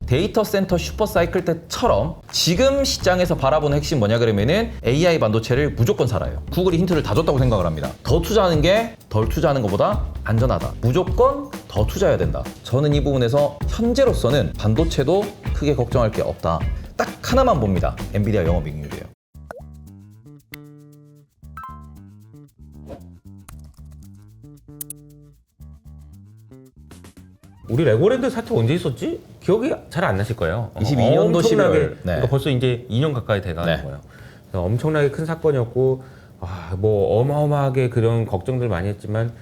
데이터 센터 슈퍼 사이클 때처럼 지금 시장에서 바라보는 핵심 뭐냐 그러면은 AI 반도체를 무조건 살아요. 구글이 힌트를 다 줬다고 생각을 합니다. 더 투자하는 게 덜 투자하는 것보다 안전하다. 무조건 더 투자해야 된다. 저는 이 부분에서 현재로서는 반도체도 크게 걱정할 게 없다. 딱 하나만 봅니다. 엔비디아 영업이익률이에요. 우리 레고랜드 사태 언제 있었지? 기억이 잘 안 나실 거예요. 22년도 11월. 네. 그러니까 벌써 이제 2년 가까이 돼가는 네. 거예요. 그래서 엄청나게 큰 사건이었고, 뭐 어마어마하게 그런 걱정들 많이 했지만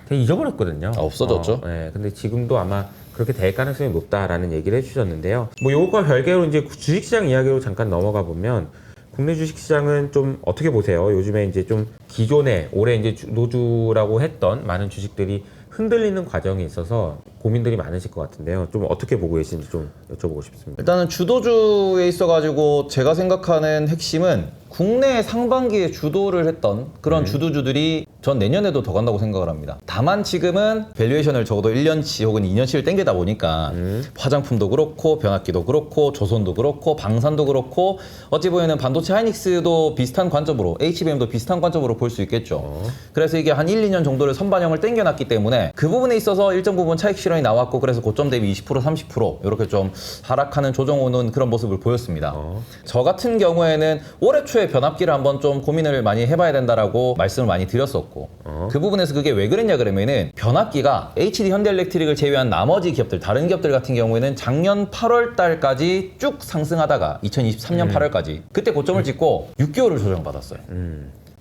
되게 잊어버렸거든요. 없어졌죠. 네. 근데 지금도 아마 그렇게 될 가능성이 높다라는 얘기를 해주셨는데요. 뭐 요것과 별개로 이제 주식시장 이야기로 잠깐 넘어가 보면 국내 주식시장은 좀 어떻게 보세요? 요즘에 이제 좀 기존에 올해 이제 노주라고 했던 많은 주식들이 흔들리는 과정에 있어서 고민들이 많으실 것 같은데요. 좀 어떻게 보고 계신지 좀 여쭤보고 싶습니다. 일단은 주도주에 있어가지고 제가 생각하는 핵심은 국내 상반기에 주도를 했던 그런 주도주들이 전 내년에도 더 간다고 생각을 합니다. 다만 지금은 밸류에이션을 적어도 1년치 혹은 2년치를 땡기다 보니까 화장품도 그렇고 변압기도 그렇고 조선도 그렇고 방산도 그렇고 어찌 보면은 반도체 하이닉스도 비슷한 관점으로 HBM도 비슷한 관점으로 볼 수 있겠죠. 그래서 이게 한 1, 2년 정도를 선반영을 땡겨놨기 때문에 그 부분에 있어서 일정 부분 차익 실현이 나왔고 그래서 고점 대비 20% 30% 이렇게 좀 하락하는 조정 오는 그런 모습을 보였습니다. 저 같은 경우에는 올해 초에 변압기를 한번 좀 고민을 많이 해봐야 된다라고 말씀을 많이 드렸었고 그 부분에서 그게 왜 그랬냐 그러면은 변압기가 HD 현대일렉트릭을 제외한 나머지 기업들 다른 기업들 같은 경우에는 작년 8월 달까지 쭉 상승하다가 2023년 8월까지 그때 고점을 찍고 6개월을 조정받았어요.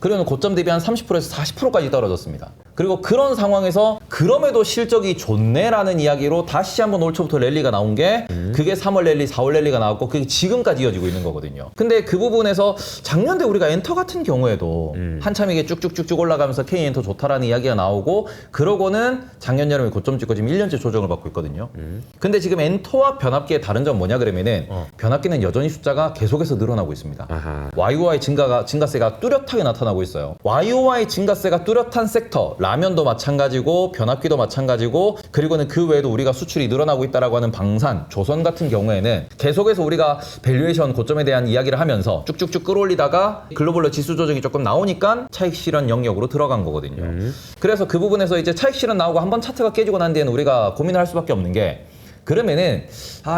그러면 고점 대비 한 30%에서 40%까지 떨어졌습니다. 그리고 그런 상황에서 그럼에도 실적이 좋네라는 이야기로 다시 한번 올 초부터 랠리가 나온 게 그게 3월 랠리, 4월 랠리가 나왔고 그게 지금까지 이어지고 있는 거거든요. 근데 그 부분에서 작년에 우리가 엔터 같은 경우에도 한참 이게 쭉쭉쭉쭉 올라가면서 K엔터 좋다라는 이야기가 나오고 그러고는 작년 여름에 고점 찍고 지금 1년째 조정을 받고 있거든요. 근데 지금 엔터와 변압기의 다른 점 뭐냐 그러면은 변압기는 여전히 숫자가 계속해서 늘어나고 있습니다. YOY 증가세가 뚜렷하게 나타나고 있어요. YOY 증가세가 뚜렷한 섹터 라면도 마찬가지고 변압기도 마찬가지고 그리고는 그 외에도 우리가 수출이 늘어나고 있다라고 하는 방산, 조선 같은 경우에는 계속해서 우리가 밸류에이션 고점에 대한 이야기를 하면서 쭉쭉쭉 끌어올리다가 글로벌로 지수 조정이 조금 나오니까 차익 실현 영역으로 들어간 거거든요. 그래서 그 부분에서 이제 차익 실현 나오고 한번 차트가 깨지고 난 뒤에는 우리가 고민을 할 수밖에 없는 게 그러면은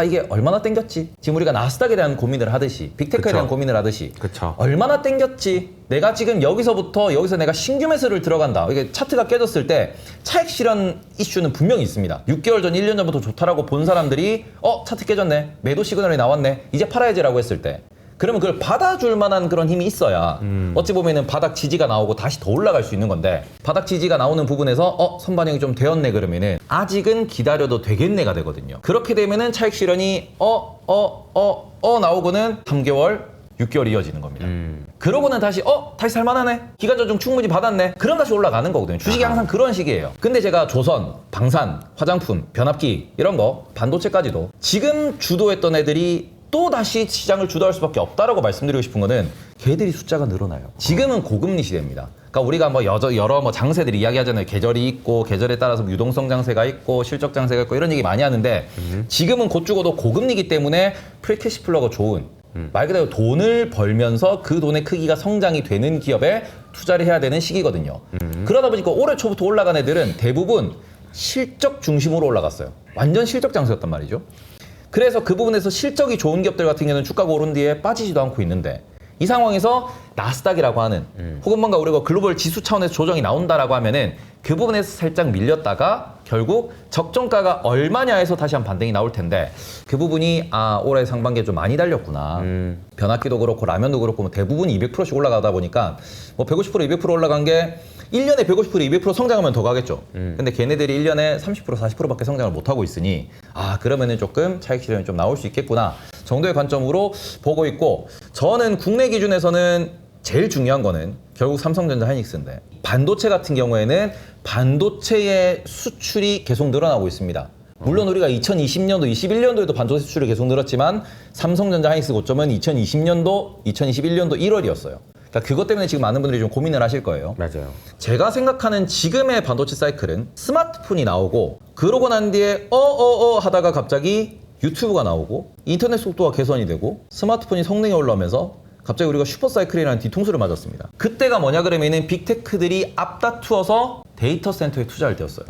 이게 얼마나 땡겼지? 지금 우리가 나스닥에 대한 고민을 하듯이 빅테크에 대한 고민을 하듯이 얼마나 땡겼지? 내가 지금 여기서 내가 신규 매수를 들어간다. 이게 차트가 깨졌을 때 차익 실현 이슈는 분명히 있습니다. 6개월 전, 1년 전부터 좋다라고 본 사람들이 차트 깨졌네. 매도 시그널이 나왔네. 이제 팔아야지라고 했을 때 그러면 그걸 받아줄 만한 그런 힘이 있어야 어찌 보면은 바닥 지지가 나오고 다시 더 올라갈 수 있는 건데 바닥 지지가 나오는 부분에서 선반영이 좀 되었네 그러면은 아직은 기다려도 되겠네가 되거든요. 그렇게 되면은 차익 실현이 나오고는 3개월 6개월이 이어지는 겁니다. 그러고는 다시 다시 살만하네. 기간 조정 충분히 받았네. 그럼 다시 올라가는 거거든요. 주식이 항상 그런 식이에요. 근데 제가 조선, 방산, 화장품, 변압기 이런 거 반도체까지도 지금 주도했던 애들이 또 다시 시장을 주도할 수밖에 없다라고 말씀드리고 싶은 거는 걔들이 숫자가 늘어나요. 지금은 고금리 시대입니다. 그러니까 우리가 뭐 여러 장세들이 이야기하잖아요. 계절이 있고 계절에 따라서 유동성 장세가 있고 실적 장세가 있고 이런 얘기 많이 하는데 지금은 곧 죽어도 고금리이기 때문에 프리캐시 플러가 좋은 말 그대로 돈을 벌면서 그 돈의 크기가 성장이 되는 기업에 투자를 해야 되는 시기거든요. 그러다 보니까 올해 초부터 올라간 애들은 대부분 실적 중심으로 올라갔어요. 완전 실적 장세였단 말이죠. 그래서 그 부분에서 실적이 좋은 기업들 같은 경우는 주가가 오른 뒤에 빠지지도 않고 있는데 이 상황에서 나스닥이라고 하는 혹은 뭔가 우리가 글로벌 지수 차원에서 조정이 나온다라고 하면은 그 부분에서 살짝 밀렸다가 결국 적정가가 얼마냐에서 다시 한 반등이 나올 텐데 그 부분이 올해 상반기에 좀 많이 달렸구나. 변압기도 그렇고 라면도 그렇고 뭐 대부분 200%씩 올라가다 보니까 뭐 150% 200% 올라간 게 1년에 150% 200% 성장하면 더 가겠죠. 근데 걔네들이 1년에 30% 40%밖에 성장을 못하고 있으니 그러면은 조금 차익 실현이 좀 나올 수 있겠구나 정도의 관점으로 보고 있고 저는 국내 기준에서는 제일 중요한 거는 결국 삼성전자 하이닉스인데 반도체 같은 경우에는 반도체의 수출이 계속 늘어나고 있습니다. 물론 우리가 2020년도, 21년도에도 반도체 수출이 계속 늘었지만 삼성전자 하이닉스 고점은 2020년도, 2021년도 1월이었어요. 그러니까 그것 때문에 지금 많은 분들이 좀 고민을 하실 거예요. 맞아요. 제가 생각하는 지금의 반도체 사이클은 스마트폰이 나오고 그러고 난 뒤에 하다가 갑자기 유튜브가 나오고 인터넷 속도가 개선이 되고 스마트폰이 성능이 올라오면서 갑자기 우리가 슈퍼사이클이라는 뒤통수를 맞았습니다. 그때가 뭐냐 그러면은 빅테크들이 앞다투어서 데이터 센터에 투자할 때였어요.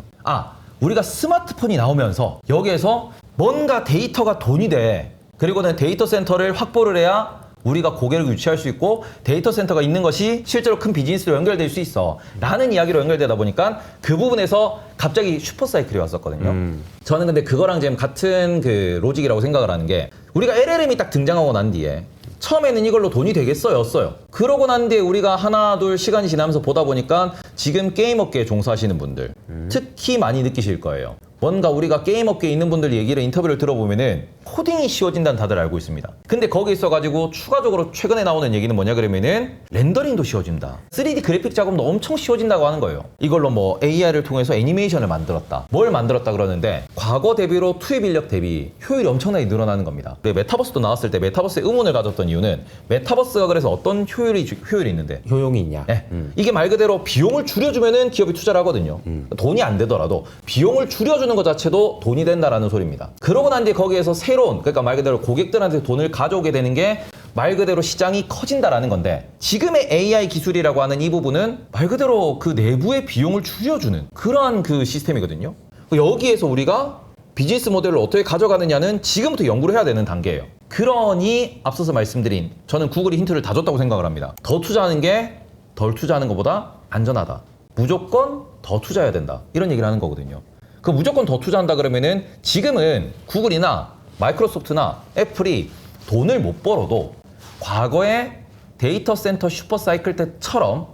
우리가 스마트폰이 나오면서 여기에서 뭔가 데이터가 돈이 돼. 그리고는 데이터 센터를 확보를 해야 우리가 고객을 유치할 수 있고 데이터 센터가 있는 것이 실제로 큰 비즈니스로 연결될 수 있어 라는 이야기로 연결되다 보니까 그 부분에서 갑자기 슈퍼사이클이 왔었거든요. 저는 근데 그거랑 지금 같은 그 로직이라고 생각을 하는 게 우리가 LLM이 딱 등장하고 난 뒤에 처음에는 이걸로 돈이 되겠어요 였어요. 그러고 난 뒤에 우리가 하나 둘 시간이 지나면서 보다 보니까 지금 게임 업계에 종사하시는 분들 특히 많이 느끼실 거예요. 뭔가 우리가 게임 업계에 있는 분들 얘기를 인터뷰를 들어보면은 코딩이 쉬워진다는 다들 알고 있습니다. 근데 거기 있어가지고 추가적으로 최근에 나오는 얘기는 뭐냐 그러면은 렌더링도 쉬워진다. 3D 그래픽 작업도 엄청 쉬워진다고 하는 거예요. 이걸로 뭐 AI를 통해서 애니메이션을 만들었다. 뭘 만들었다 그러는데 과거 대비로 투입 인력 대비 효율이 엄청나게 늘어나는 겁니다. 메타버스도 나왔을 때 메타버스에 의문을 가졌던 이유는 메타버스가 그래서 어떤 효율이 있는데 효용이 있냐? 네. 이게 말 그대로 비용을 줄여주면은 기업이 투자를 하거든요. 돈이 안 되더라도 비용을 줄여주는 것 자체도 돈이 된다라는 소리입니다. 그러고 난 뒤에 거기에서 새로운 그러니까 말 그대로 고객들한테 돈을 가져오게 되는 게 말 그대로 시장이 커진다라는 건데 지금의 AI 기술이라고 하는 이 부분은 말 그대로 그 내부의 비용을 줄여주는 그러한 그 시스템이거든요. 여기에서 우리가 비즈니스 모델을 어떻게 가져가느냐는 지금부터 연구를 해야 되는 단계예요. 그러니 앞서서 말씀드린 저는 구글이 힌트를 다 줬다고 생각을 합니다. 더 투자하는 게 덜 투자하는 것보다 안전하다. 무조건 더 투자해야 된다. 이런 얘기를 하는 거거든요. 그 무조건 더 투자한다 그러면은 지금은 구글이나 마이크로소프트나 애플이 돈을 못 벌어도 과거에 데이터 센터 슈퍼사이클 때처럼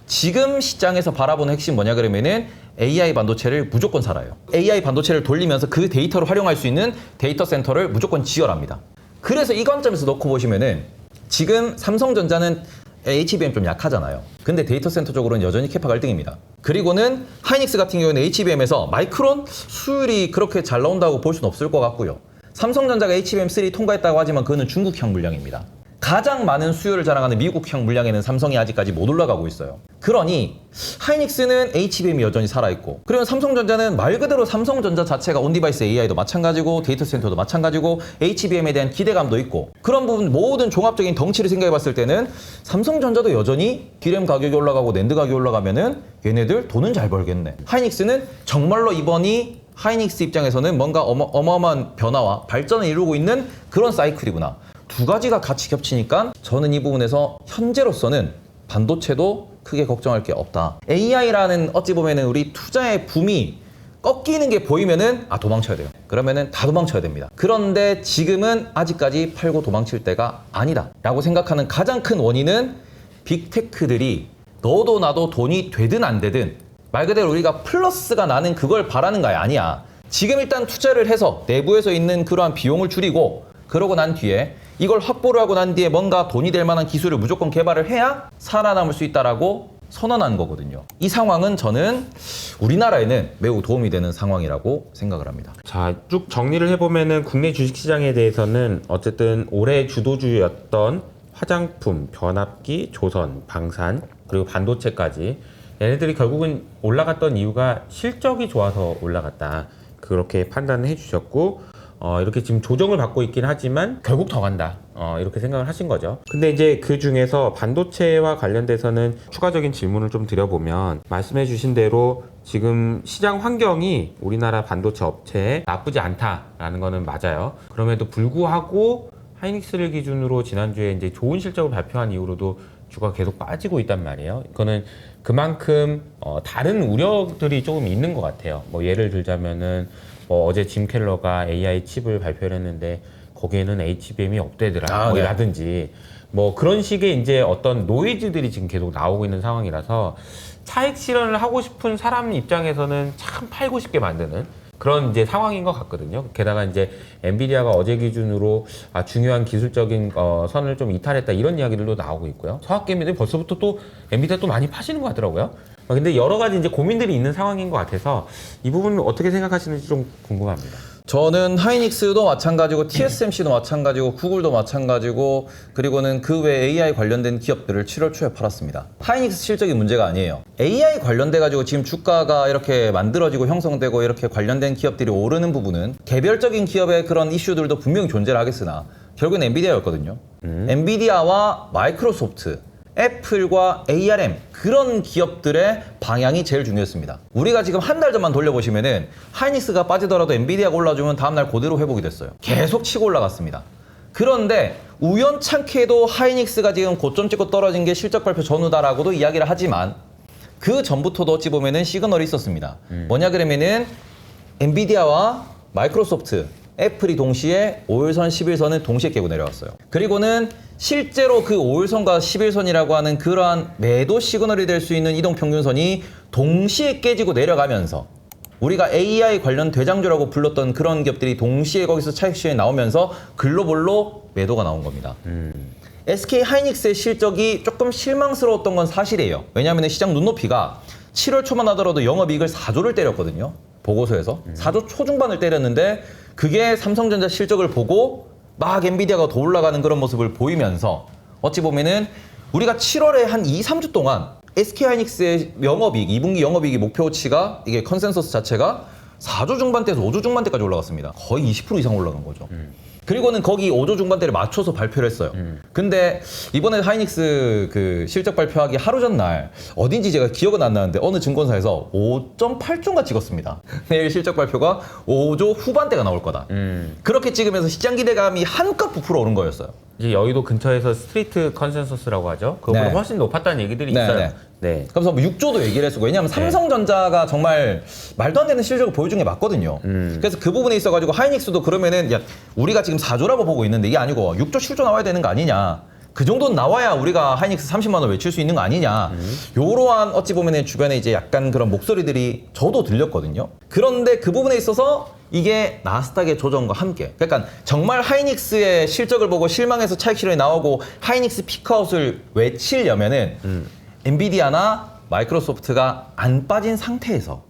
지금 시장에서 바라보는 핵심 뭐냐 그러면은 AI 반도체를 무조건 살아요. AI 반도체를 돌리면서 그 데이터를 활용할 수 있는 데이터 센터를 무조건 지어랍니다. 그래서 이 관점에서 놓고 보시면은 지금 삼성전자는 HBM 좀 약하잖아요. 근데 데이터 센터 쪽으로는 여전히 캐파가 1등입니다. 그리고는 하이닉스 같은 경우는 HBM에서 마이크론 수율이 그렇게 잘 나온다고 볼 수는 없을 것 같고요. 삼성전자가 HBM3 통과했다고 하지만 그거는 중국형 물량입니다. 가장 많은 수요를 자랑하는 미국형 물량에는 삼성이 아직까지 못 올라가고 있어요. 그러니 하이닉스는 HBM이 여전히 살아있고 그리고 삼성전자는 말 그대로 삼성전자 자체가 온디바이스 AI도 마찬가지고 데이터 센터도 마찬가지고 HBM에 대한 기대감도 있고 그런 부분 모든 종합적인 덩치를 생각해 봤을 때는 삼성전자도 여전히 디램 가격이 올라가고 낸드 가격이 올라가면은 얘네들 돈은 잘 벌겠네. 하이닉스는 정말로 이번이 하이닉스 입장에서는 뭔가 어마어마한 변화와 발전을 이루고 있는 그런 사이클이구나. 두 가지가 같이 겹치니까 저는 이 부분에서 현재로서는 반도체도 크게 걱정할 게 없다. AI라는 어찌 보면은 우리 투자의 붐이 꺾이는 게 보이면은 도망쳐야 돼요. 그러면은 다 도망쳐야 됩니다. 그런데 지금은 아직까지 팔고 도망칠 때가 아니다 라고 생각하는 가장 큰 원인은 빅테크들이 너도 나도 돈이 되든 안 되든 말 그대로 우리가 플러스가 나는 그걸 바라는 거야 아니야. 지금 일단 투자를 해서 내부에서 있는 그러한 비용을 줄이고 그러고 난 뒤에 이걸 확보를 하고 난 뒤에 뭔가 돈이 될 만한 기술을 무조건 개발을 해야 살아남을 수 있다라고 선언한 거거든요. 이 상황은 저는 우리나라에는 매우 도움이 되는 상황이라고 생각을 합니다. 자, 쭉 정리를 해보면은 국내 주식시장에 대해서는 어쨌든 올해 주도주였던 화장품, 변압기, 조선, 방산, 그리고 반도체까지 얘네들이 결국은 올라갔던 이유가 실적이 좋아서 올라갔다. 그렇게 판단을 해주셨고 이렇게 지금 조정을 받고 있긴 하지만 결국 더 간다. 이렇게 생각을 하신 거죠. 근데 이제 그 중에서 반도체와 관련돼서는 추가적인 질문을 좀 드려보면 말씀해 주신 대로 지금 시장 환경이 우리나라 반도체 업체에 나쁘지 않다라는 거는 맞아요. 그럼에도 불구하고 하이닉스를 기준으로 지난주에 이제 좋은 실적을 발표한 이후로도 주가가 계속 빠지고 있단 말이에요. 이거는 그만큼 다른 우려들이 조금 있는 것 같아요. 뭐 예를 들자면은 어제 짐 켈러가 AI 칩을 발표를 했는데 거기에는 HBM이 없대더라 네. 라든지 뭐 그런 식의 이제 어떤 노이즈들이 지금 계속 나오고 있는 상황이라서 차익 실현을 하고 싶은 사람 입장에서는 참 팔고 싶게 만드는 그런 이제 상황인 것 같거든요. 게다가 이제 엔비디아가 어제 기준으로 중요한 기술적인 선을 좀 이탈했다 이런 이야기들도 나오고 있고요. 서학개미들이 벌써부터 또 엔비디아 또 많이 파시는 것 같더라고요. 근데 여러 가지 이제 고민들이 있는 상황인 것 같아서 이 부분은 어떻게 생각하시는지 좀 궁금합니다. 저는 하이닉스도 마찬가지고 TSMC도 마찬가지고 구글도 마찬가지고 그리고는 그 외 AI 관련된 기업들을 7월 초에 팔았습니다. 하이닉스 실적이 문제가 아니에요. AI 관련돼 가지고 지금 주가가 이렇게 만들어지고 형성되고 이렇게 관련된 기업들이 오르는 부분은 개별적인 기업의 그런 이슈들도 분명히 존재를 하겠으나 결국은 엔비디아였거든요. 엔비디아와 마이크로소프트, 애플과 ARM 그런 기업들의 방향이 제일 중요했습니다. 우리가 지금 한 달 전만 돌려보시면은 하이닉스가 빠지더라도 엔비디아가 올라주면 다음날 그대로 회복이 됐어요. 계속 치고 올라갔습니다. 그런데 우연찮게도 하이닉스가 지금 고점 찍고 떨어진 게 실적 발표 전후다라고도 이야기를 하지만 그 전부터도 어찌 보면은 시그널이 있었습니다. 뭐냐 그러면은 엔비디아와 마이크로소프트, 애플이 동시에 5일선, 11선을 동시에 깨고 내려왔어요. 그리고는 실제로 그 5일선과 11선이라고 하는 그러한 매도 시그널이 될 수 있는 이동평균선이 동시에 깨지고 내려가면서 우리가 AI 관련 대장주라고 불렀던 그런 기업들이 동시에 거기서 차익 시에 나오면서 글로벌로 매도가 나온 겁니다. SK 하이닉스의 실적이 조금 실망스러웠던 건 사실이에요. 왜냐하면 시장 눈높이가 7월 초만 하더라도 영업이익을 4조를 때렸거든요. 보고서에서 4조 초중반을 때렸는데 그게 삼성전자 실적을 보고 막 엔비디아가 더 올라가는 그런 모습을 보이면서 어찌 보면은 우리가 7월에 한 2, 3주 동안 SK하이닉스의 영업이익, 2분기 영업이익이 목표치가 이게 컨센서스 자체가 4조 중반대에서 5조 중반대까지 올라갔습니다. 거의 20% 이상 올라간 거죠. 그리고는 거기 5조 중반대를 맞춰서 발표를 했어요. 근데 이번에 하이닉스 그 실적 발표하기 하루 전날 어딘지 제가 기억은 안 나는데 어느 증권사에서 5.8조가 찍었습니다. 내일 실적 발표가 5조 후반대가 나올 거다. 그렇게 찍으면서 시장 기대감이 한껏 부풀어 오른 거였어요. 이제 여의도 근처에서 스트리트 컨센서스라고 하죠. 그거보다 네. 훨씬 높았다는 얘기들이 네, 있어요. 네. 네. 그래서 뭐 6조도 얘기를 했었고 왜냐하면 삼성전자가 정말 말도 안 되는 실적을 보여준 게 맞거든요. 그래서 그 부분에 있어가지고 하이닉스도 그러면은 야 우리가 지금 4조라고 보고 있는데 이게 아니고 6조 7조 나와야 되는 거 아니냐. 그 정도는 나와야 우리가 하이닉스 30만 원 외칠 수 있는 거 아니냐. 요러한 어찌 보면은 주변에 이제 약간 그런 목소리들이 저도 들렸거든요. 그런데 그 부분에 있어서 이게 나스닥의 조정과 함께 그러니까 정말 하이닉스의 실적을 보고 실망해서 차익 실현이 나오고 하이닉스 피크아웃을 외치려면은 엔비디아나 마이크로소프트가 안 빠진 상태에서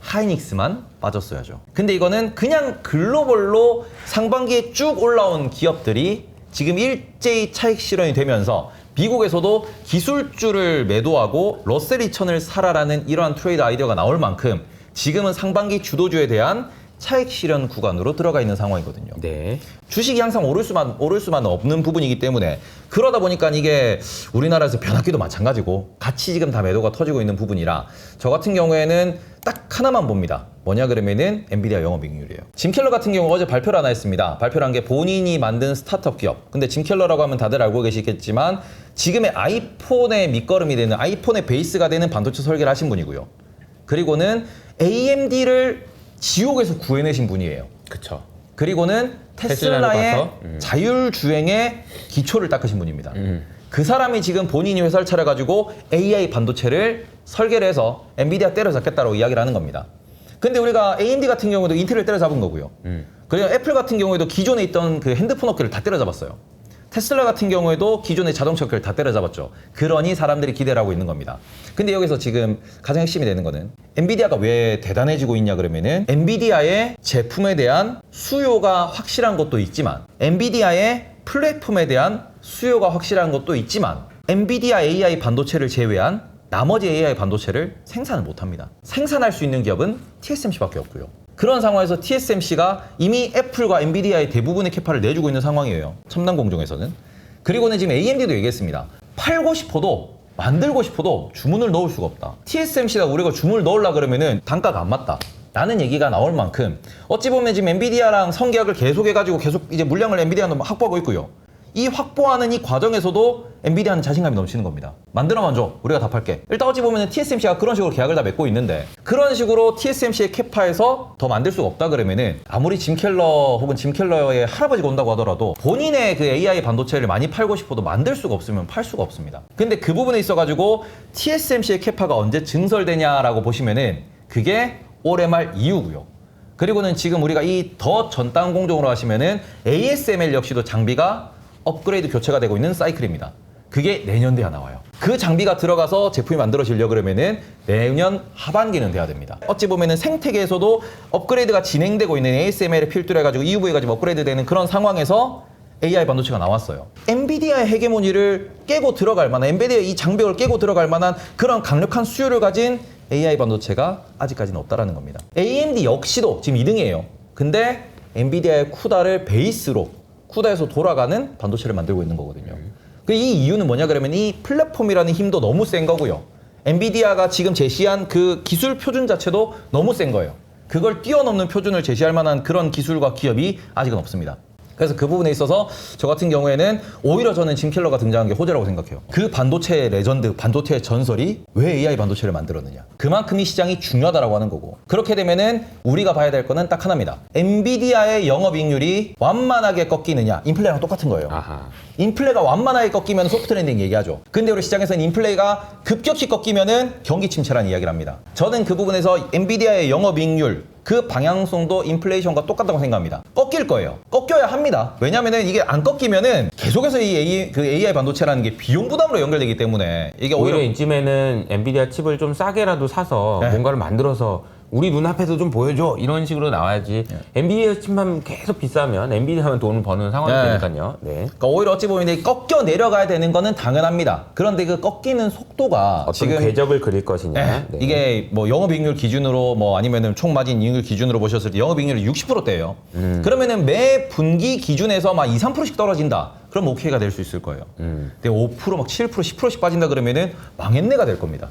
하이닉스만 빠졌어야죠. 근데 이거는 그냥 글로벌로 상반기에 쭉 올라온 기업들이 지금 일제히 차익 실현이 되면서 미국에서도 기술주를 매도하고 러셀 2000을 사라라는 이러한 트레이드 아이디어가 나올 만큼 지금은 상반기 주도주에 대한 차익 실현 구간으로 들어가 있는 상황이거든요. 네. 주식이 항상 오를 수만 없는 부분이기 때문에 그러다 보니까 이게 우리나라에서 변압기도 마찬가지고 같이 지금 다 매도가 터지고 있는 부분이라 저 같은 경우에는 딱 하나만 봅니다. 뭐냐 그러면은 엔비디아 영업이익률이에요. 짐켈러 같은 경우 어제 발표를 하나 했습니다. 발표를 한 게 본인이 만든 스타트업 기업. 근데 짐켈러라고 하면 다들 알고 계시겠지만 지금의 아이폰의 밑거름이 되는 아이폰의 베이스가 되는 반도체 설계를 하신 분이고요. 그리고는 AMD를 지옥에서 구해내신 분이에요. 그쵸. 그리고는 테슬라를 테슬라의 봐서, 자율주행의 기초를 닦으신 분입니다. 그 사람이 지금 본인이 회사를 차려가지고 AI 반도체를 설계를 해서 엔비디아 때려잡겠다고 이야기를 하는 겁니다. 근데 우리가 AMD 같은 경우도 인텔을 때려잡은 거고요. 그리고 애플 같은 경우에도 기존에 있던 그 핸드폰 업계를 다 때려잡았어요. 테슬라 같은 경우에도 기존의 자동차 업계를 다 때려잡았죠. 그러니 사람들이 기대를 하고 있는 겁니다. 근데 여기서 지금 가장 핵심이 되는 거는 엔비디아가 왜 대단해지고 있냐 그러면은 엔비디아의 제품에 대한 수요가 확실한 것도 있지만 엔비디아의 플랫폼에 대한 수요가 확실한 것도 있지만 엔비디아 AI 반도체를 제외한 나머지 AI 반도체를 생산을 못합니다. 생산할 수 있는 기업은 TSMC밖에 없고요. 그런 상황에서 TSMC가 이미 애플과 엔비디아의 대부분의 캐파를 내주고 있는 상황이에요. 첨단 공정에서는. 그리고는 지금 AMD도 얘기했습니다. 팔고 싶어도 만들고 싶어도 주문을 넣을 수가 없다. TSMC가 우리가 주문을 넣으려고 그러면은 단가가 안 맞다. 라는 얘기가 나올 만큼 어찌 보면 지금 엔비디아랑 성계약을 계속 해가지고 계속 이제 물량을 엔비디아는 확보하고 있고요. 이 확보하는 이 과정에서도 엔비디아는 자신감이 넘치는 겁니다. 만들어만 줘. 우리가 다 팔게. 일단 어찌 보면 TSMC가 그런 식으로 계약을 다 맺고 있는데 그런 식으로 TSMC의 캐파에서 더 만들 수가 없다 그러면은 아무리 짐켈러 혹은 짐켈러의 할아버지가 온다고 하더라도 본인의 그 AI 반도체를 많이 팔고 싶어도 만들 수가 없으면 팔 수가 없습니다. 근데 그 부분에 있어가지고 TSMC의 캐파가 언제 증설되냐라고 보시면은 그게 올해 말 이후고요. 그리고는 지금 우리가 이 더 전단 공정으로 하시면은 ASML 역시도 장비가 업그레이드 교체가 되고 있는 사이클입니다. 그게 내년대야 나와요. 그 장비가 들어가서 제품이 만들어지려고 그러면은 내년 하반기는 돼야 됩니다. 어찌 보면은 생태계에서도 업그레이드가 진행되고 있는 ASML에 필두로 해가지고 EUV가 지금 업그레이드 되는 그런 상황에서 AI 반도체가 나왔어요. 엔비디아의 헤게모니를 깨고 들어갈 만한, 엔비디아의 이 장벽을 깨고 들어갈 만한 그런 강력한 수요를 가진 AI 반도체가 아직까지는 없다라는 겁니다. AMD 역시도 지금 2등이에요. 근데 엔비디아의 쿠다를 베이스로 쿠다에서 돌아가는 반도체를 만들고 있는 거거든요. 이 이유는 뭐냐 그러면 이 플랫폼이라는 힘도 너무 센 거고요. 엔비디아가 지금 제시한 그 기술 표준 자체도 너무 센 거예요. 그걸 뛰어넘는 표준을 제시할 만한 그런 기술과 기업이 아직은 없습니다. 그래서 그 부분에 있어서 저 같은 경우에는 오히려 저는 짐켈러가 등장한 게 호재라고 생각해요. 그 반도체의 레전드, 반도체의 전설이 왜 AI 반도체를 만들었느냐. 그만큼 이 시장이 중요하다라고 하는 거고. 그렇게 되면은 우리가 봐야 될 거는 딱 하나입니다. 엔비디아의 영업이익률이 완만하게 꺾이느냐. 인플레이랑 똑같은 거예요. 아하. 인플레가 완만하게 꺾이면 소프트 랜딩 얘기하죠. 근데 우리 시장에서는 인플레가 급격히 꺾이면은 경기 침체라는 이야기를 합니다. 저는 그 부분에서 엔비디아의 영업이익률 그 방향성도 인플레이션과 똑같다고 생각합니다. 꺾일 거예요. 꺾여야 합니다. 왜냐면은 이게 안 꺾이면은 계속해서 이 AI 반도체라는 게 비용 부담으로 연결되기 때문에 이게 오히려 오히려 이쯤에는 엔비디아 칩을 좀 싸게라도 사서 네. 뭔가를 만들어서 우리 눈앞에서 좀 보여줘 이런 식으로 나와야지. 엔비디아 칩만 계속 비싸면 엔비디아만 돈을 버는 상황이 네. 되니까요. 네. 그러니까 오히려 어찌 보면 이게 꺾여 내려가야 되는 거는 당연합니다. 그런데 그 꺾이는 속도가 어떤 지금 궤적을 그릴 것이냐. 네. 네. 이게 뭐 영업이익률 기준으로 뭐 아니면은 총마진 이익률 기준으로 보셨을 때 영업이익률이 60%대예요. 그러면은 매 분기 기준에서 막 2, 3%씩 떨어진다. 그럼 오케이가 될 수 있을 거예요. 근데 5%, 막 7%, 10%씩 빠진다 그러면은 망했네가 될 겁니다.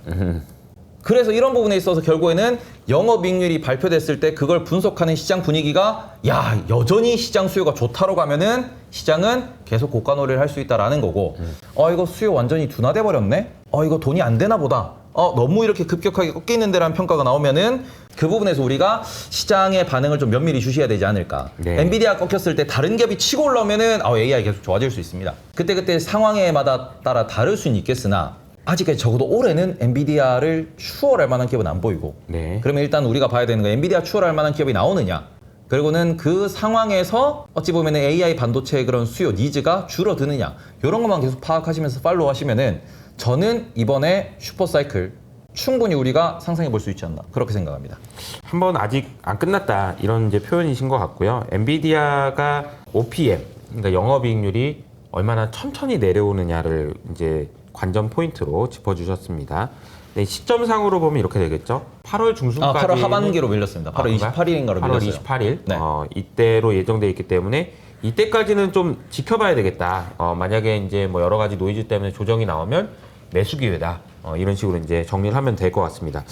그래서 이런 부분에 있어서 결국에는 영업이익률이 발표됐을 때 그걸 분석하는 시장 분위기가 야 여전히 시장 수요가 좋다라고 하면은 시장은 계속 고가 놀이를 할 수 있다라는 거고 이거 수요 완전히 둔화돼 버렸네 이거 돈이 안 되나 보다 너무 이렇게 급격하게 꺾이는데라는 평가가 나오면은 그 부분에서 우리가 시장의 반응을 좀 면밀히 주셔야 되지 않을까. 네. 엔비디아 꺾였을 때 다른 기업이 치고 올라오면은 AI 계속 좋아질 수 있습니다. 그때 상황에마다 따라 다를 수는 있겠으나 아직까지 적어도 올해는 엔비디아를 추월할 만한 기업은 안 보이고 네. 그러면 일단 우리가 봐야 되는 건 엔비디아 추월할 만한 기업이 나오느냐 그리고는 그 상황에서 어찌 보면 AI 반도체의 그런 수요 니즈가 줄어드느냐 이런 것만 계속 파악하시면서 팔로우 하시면은 저는 이번에 슈퍼사이클 충분히 우리가 상상해 볼 수 있지 않나 그렇게 생각합니다. 한번 아직 안 끝났다 이런 이제 표현이신 것 같고요. 엔비디아가 OPM 그러니까 영업이익률이 얼마나 천천히 내려오느냐를 이제 관전 포인트로 짚어주셨습니다. 네, 시점상으로 보면 이렇게 되겠죠. 8월 중순까지 8월 하반기로 밀렸습니다. 8월 28일인가로 8월 밀렸어요. 28일 네. 이때로 예정돼 있기 때문에 이때까지는 좀 지켜봐야 되겠다. 만약에 이제 뭐 여러 가지 노이즈 때문에 조정이 나오면 매수 기회다. 이런 식으로 이제 정리를 하면 될 것 같습니다.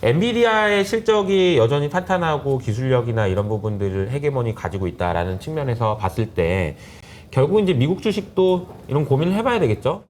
엔비디아의 실적이 여전히 탄탄하고 기술력이나 이런 부분들을 헤게모니 가지고 있다라는 측면에서 봤을 때 결국 이제 미국 주식도 이런 고민을 해봐야 되겠죠.